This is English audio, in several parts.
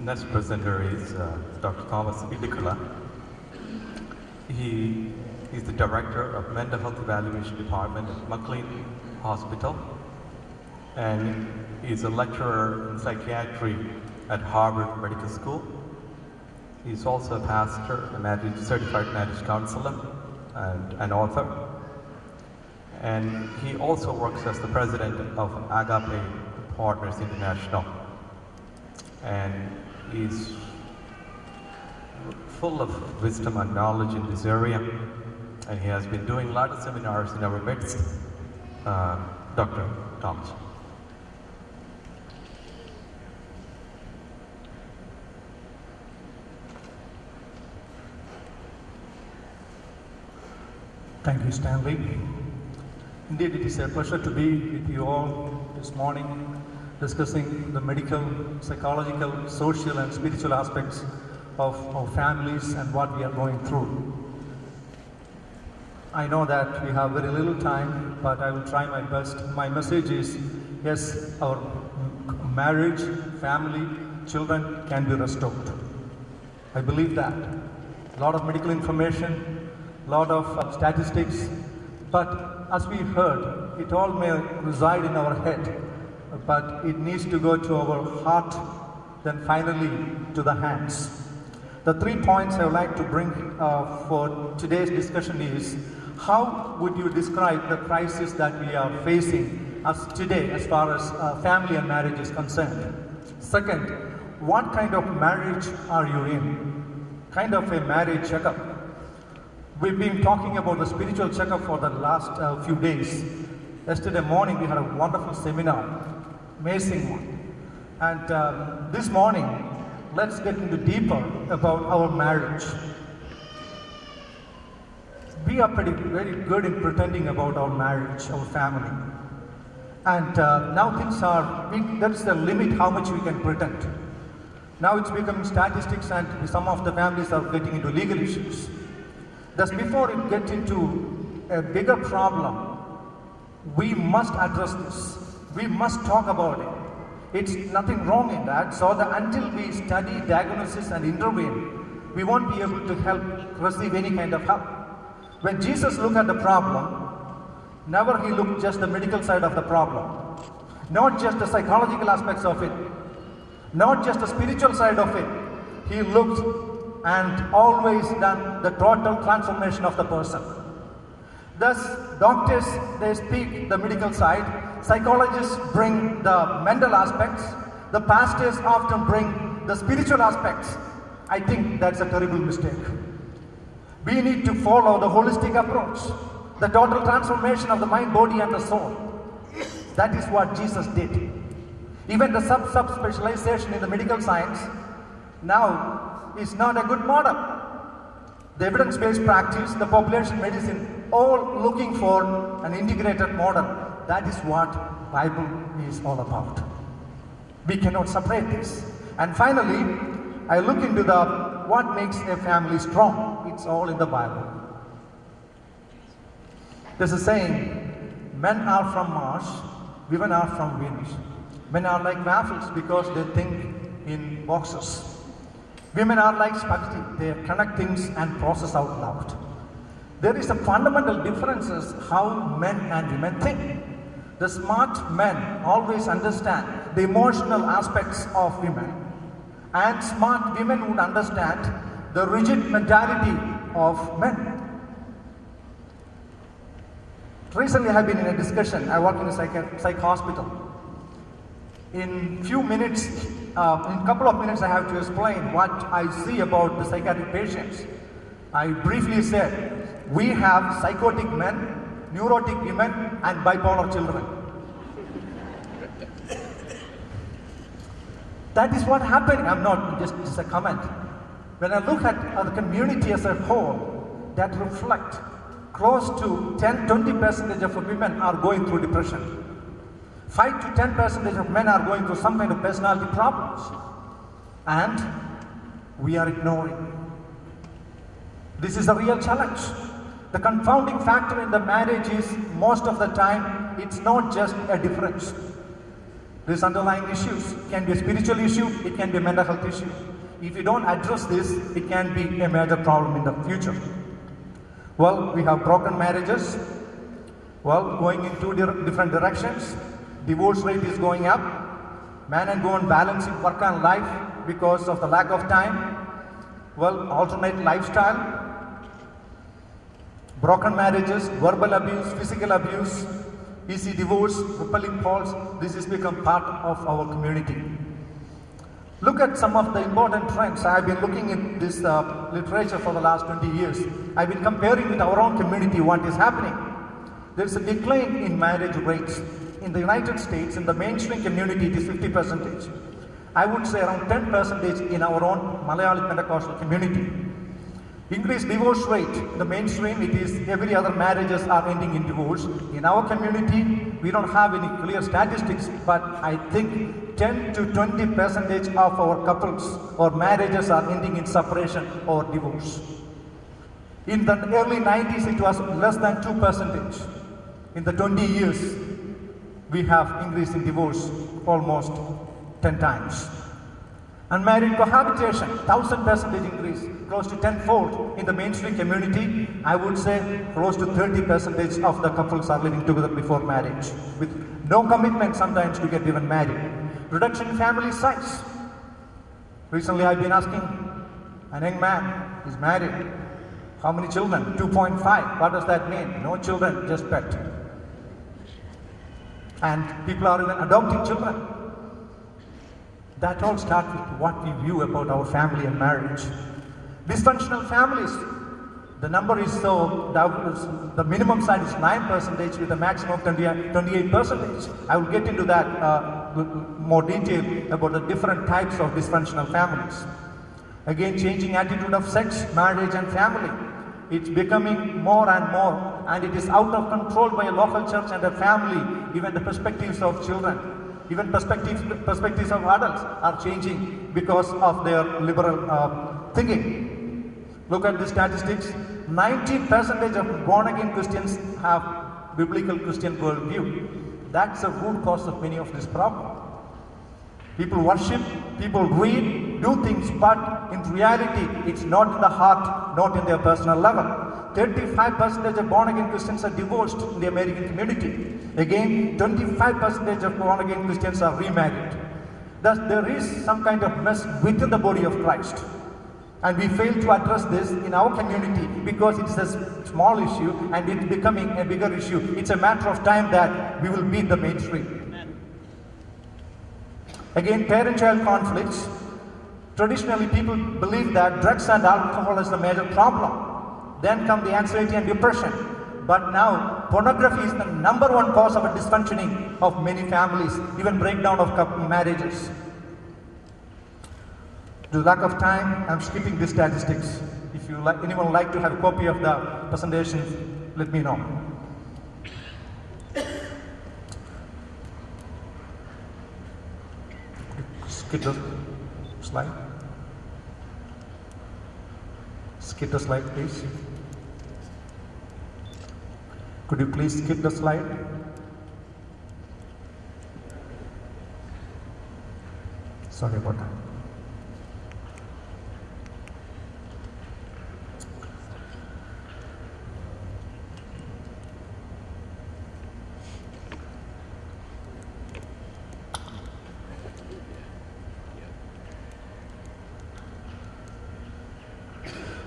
next presenter is Dr. Thomas Idicula. He is the Director of Mental Health Evaluation Department at McLean Hospital, and he's a lecturer in psychiatry at Harvard Medical School. He's also a pastor, a certified marriage counselor, and an author. And he also works as the president of Agape Partners International. And he's full of wisdom and knowledge in this area. And he has been doing a lot of seminars in our midst. Dr. Thomas. Thank you, Stanley. Indeed, it is a pleasure to be with you all this morning, discussing the medical, psychological, social, and spiritual aspects of our families and what we are going through. I know that we have very little time, but I will try my best. My message is, yes, our marriage, family, children can be restored. I believe that. A lot of medical information, a lot of statistics, but as we heard, it all may reside in our head, but it needs to go to our heart, then finally to the hands. The 3 points I would like to bring for today's discussion is, how would you describe the crisis that we are facing as today as far as family and marriage is concerned? Second, what kind of marriage are you in? Kind of a marriage checkup. We've been talking about the spiritual checkup for the last few days. Yesterday morning we had a wonderful seminar, amazing one. And this morning, let's get into deeper about our marriage. We are very good in pretending about our marriage, our family. And now things are, that's the limit how much we can pretend. Now it's becoming statistics, and some of the families are getting into legal issues. Thus, before it gets into a bigger problem, we must address this. We must talk about it. It's nothing wrong in that, so that until we study, diagnosis, and intervene, we won't be able to help, receive any kind of help. When Jesus looked at the problem, never he looked just the medical side of the problem, not just the psychological aspects of it, not just the spiritual side of it. He looked and always done the total transformation of the person. Thus, doctors, they speak the medical side, psychologists bring the mental aspects, the pastors often bring the spiritual aspects. I think that's a terrible mistake. We need to follow the holistic approach, the total transformation of the mind, body, and the soul. That is what Jesus did. Even the sub-specialization in the medical science now is not a good model. The evidence-based practice, the population medicine, all looking for an integrated model. That is what Bible is all about. We cannot separate this. And finally, I look into what makes a family strong. It's all in the Bible. There's a saying, men are from Mars, women are from Venus. Men are like waffles because they think in boxes. Women are like spaghetti, they connect things and process out loud. There is a fundamental differences how men and women think. The smart men always understand the emotional aspects of women, and smart women would understand the rigid mentality of men. Recently I have been in a discussion. I work in a psych hospital. In couple of minutes I have to explain what I see about the psychiatric patients. I briefly said, we have psychotic men, neurotic women, and bipolar children. That is what happened. I'm not just a comment. When I look at the community as a whole, that reflect close to 10-20% of women are going through depression. 5 to 10% of men are going through some kind of personality problems. And we are ignoring. This is a real challenge. The confounding factor in the marriage is, most of the time, it's not just a difference. These underlying issues can be a spiritual issue, it can be a mental health issue. If you don't address this, it can be a major problem in the future. Well, we have broken marriages, well, going in two different directions. Divorce rate is going up. Man and woman balancing work and life because of the lack of time. Well, alternate lifestyle. Broken marriages, verbal abuse, physical abuse, easy divorce, repelling faults. This has become part of our community. Look at some of the important trends. I have been looking at this literature for the last 20 years. I have been comparing with our own community what is happening. There is a decline in marriage rates. In the United States, in the mainstream community, it is 50%. I would say around 10% in our own Malayali Pentecostal community. Increased divorce rate, in the mainstream, it is every other marriages are ending in divorce. In our community, we don't have any clear statistics, but I think 10 to 20% of our couples or marriages are ending in separation or divorce. In the early 90s, it was less than 2%. In the 20 years, we have increased in divorce almost 10 times. Unmarried cohabitation, 1000% increase, close to tenfold in the mainstream community. I would say close to 30% of the couples are living together before marriage, with no commitment sometimes to get even married. Reduction in family size. Recently I've been asking, an young man is married. How many children? 2.5. What does that mean? No children, just pet. And people are even adopting children. That all starts with what we view about our family and marriage. Dysfunctional families, the number is so, the minimum side is 9% with a maximum of 28%. I will get into that more detail about the different types of dysfunctional families. Again, changing attitude of sex, marriage and family. It's becoming more and more, and it is out of control by a local church and a family. Even the perspectives of children, even perspectives of adults are changing because of their liberal thinking. Look at the statistics. 90% of born-again Christians have biblical Christian worldview. That's the root cause of many of this problem. People worship, people read, do things, but in reality, it's not in the heart, not in their personal level. 35% of born-again Christians are divorced in the American community. Again, 25% of born-again Christians are remarried. Thus, there is some kind of mess within the body of Christ. And we fail to address this in our community because it's a small issue and it's becoming a bigger issue. It's a matter of time that we will beat the mainstream. Again, parent-child conflicts. Traditionally, people believe that drugs and alcohol is the major problem. Then come the anxiety and depression. But now, pornography is the #1 cause of a dysfunctioning of many families, even breakdown of marriages. Due to lack of time, I'm skipping these statistics. If you anyone would like to have a copy of the presentation, let me know. Skip the slide. Skip the slide, please. Could you please skip the slide? Sorry about that.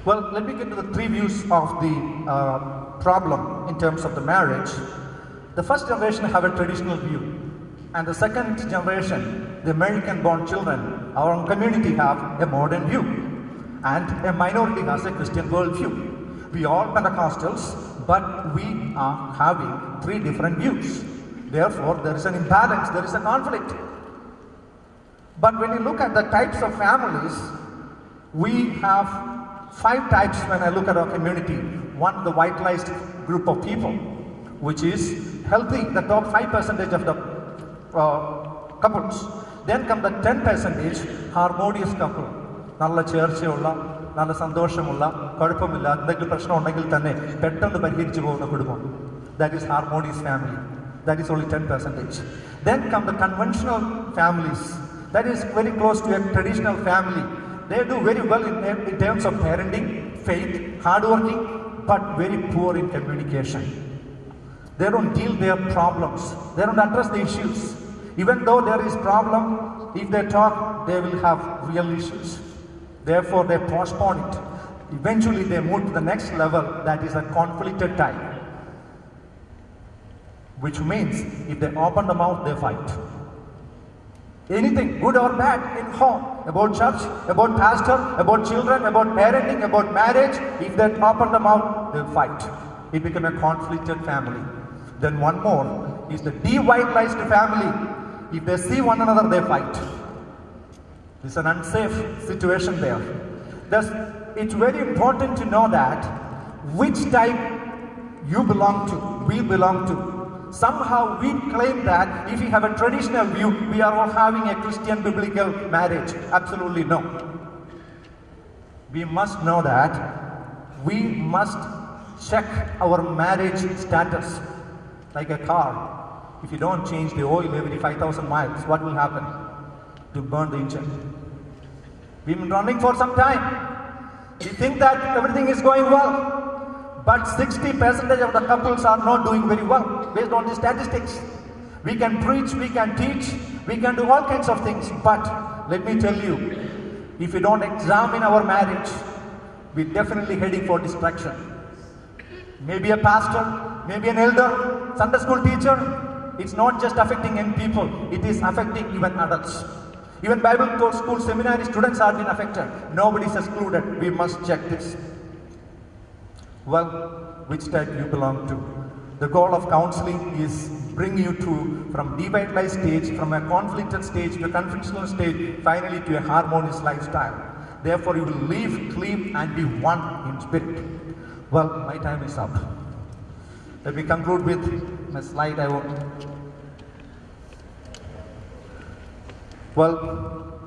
Well, let me get to the three views of the problem in terms of the marriage. The first generation have a traditional view, and the second generation, the American-born children, our own community have a modern view, and a minority has a Christian worldview. We are Pentecostals, but we are having three different views. Therefore, there is an imbalance, there is a conflict. But when you look at the types of families, we have 5 types when I look at our community. One, the vitalized group of people, which is healthy, the top 5% of the couples. Then come the 10% harmonious couple. Nalla chercheyulla, nalla santoshamulla, kuഴപ്പമില്ല, എന്തെങ്കിലും പ്രശ്നം ഉണ്ടെങ്കിൽ തന്നെ പെട്ടെന്ന് പരിഹരിച്ചു പോകുന്ന കുടുംബം. That is harmonious family. That is only 10%. Then come the conventional families. That is very close to a traditional family. They do very well in terms of parenting, faith, hardworking, but very poor in communication. They don't deal their problems. They don't address the issues. Even though there is problem, if they talk, they will have real issues. Therefore, they postpone it. Eventually, they move to the next level, that is a conflicted type. Which means, if they open the mouth, they fight. Anything, good or bad, in home, about church, about pastor, about children, about parenting, about marriage, if they open the mouth, they'll fight. It becomes a conflicted family. Then one more is the devitalized family. If they see one another, they fight. It's an unsafe situation there. Thus, it's very important to know that which type you belong to, we belong to. Somehow we claim that if we have a traditional view, we are all having a Christian biblical marriage. Absolutely no. We must know that we must check our marriage status like a car. If you don't change the oil every 5,000 miles, what will happen? To burn the engine. We've been running for some time. We think that everything is going well, but 60% of the couples are not doing very well based on the statistics. We can preach, we can teach, we can do all kinds of things, but let me tell you, if we don't examine our marriage, we're definitely heading for destruction. Maybe a pastor, maybe an elder, Sunday school teacher, it's not just affecting young people, it is affecting even adults. Even Bible school seminary students are being affected. Nobody is excluded. We must check this. Well, which type you belong to? The goal of counseling is bring you to from devitalized stage, from a conflicted stage to a conflictual stage, finally to a harmonious lifestyle. Therefore, you will live clean and be one in spirit. Well, my time is up. Let me conclude with my slide. Well,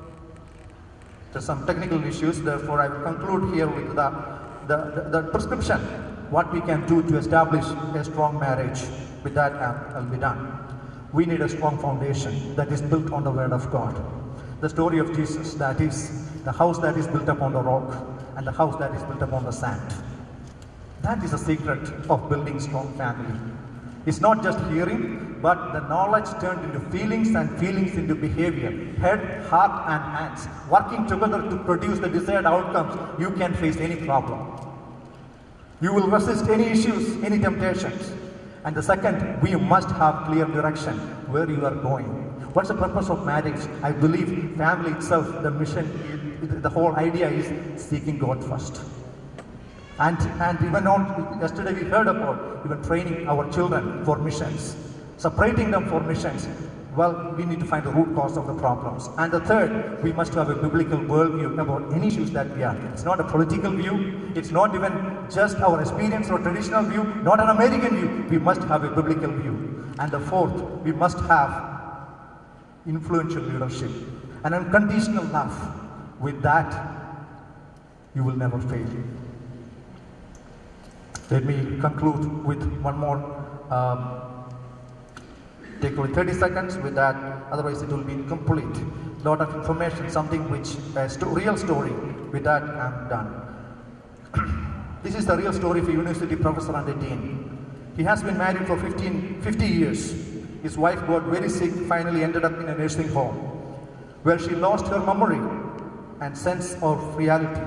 there's some technical issues, therefore I will conclude here with the prescription, what we can do to establish a strong marriage. With that, I'll be done. We need a strong foundation that is built on the Word of God. The story of Jesus, that is the house that is built upon the rock and the house that is built upon the sand. That is the secret of building strong family. It's not just hearing, but the knowledge turned into feelings and feelings into behavior. Head, heart and hands working together to produce the desired outcomes. You can face any problem. You will resist any issues, any temptations. And the second, we must have clear direction where you are going. What's the purpose of marriage? I believe family itself, the mission, the whole idea is seeking God first. And even on yesterday we heard about even training our children for missions, separating them for missions. Well, we need to find the root cause of the problems. And the third, we must have a biblical worldview about any issues that we are. It's not a political view. It's not even just our experience or traditional view, not an American view. We must have a biblical view. And the fourth, we must have influential leadership and unconditional love. With that, you will never fail. Let me conclude with one more, take only 30 seconds with that, otherwise it will be incomplete. Lot of information, something which, real story. With that, I'm done. This is the real story of a university professor and a dean. He has been married for 50 years. His wife got very sick, finally ended up in a nursing home, where she lost her memory and sense of reality.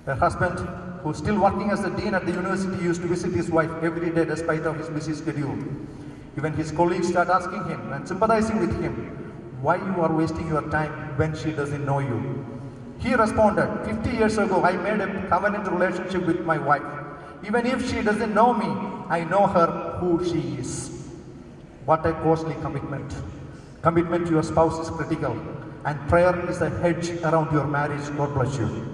Her husband, who's still working as a dean at the university, used to visit his wife every day despite of his busy schedule. Even his colleagues start asking him and sympathizing with him, why you are wasting your time when she doesn't know you? He responded, 50 years ago I made a covenant relationship with my wife. Even if she doesn't know me, I know her who she is. What a costly commitment. Commitment to your spouse is critical, and prayer is a hedge around your marriage. God bless you.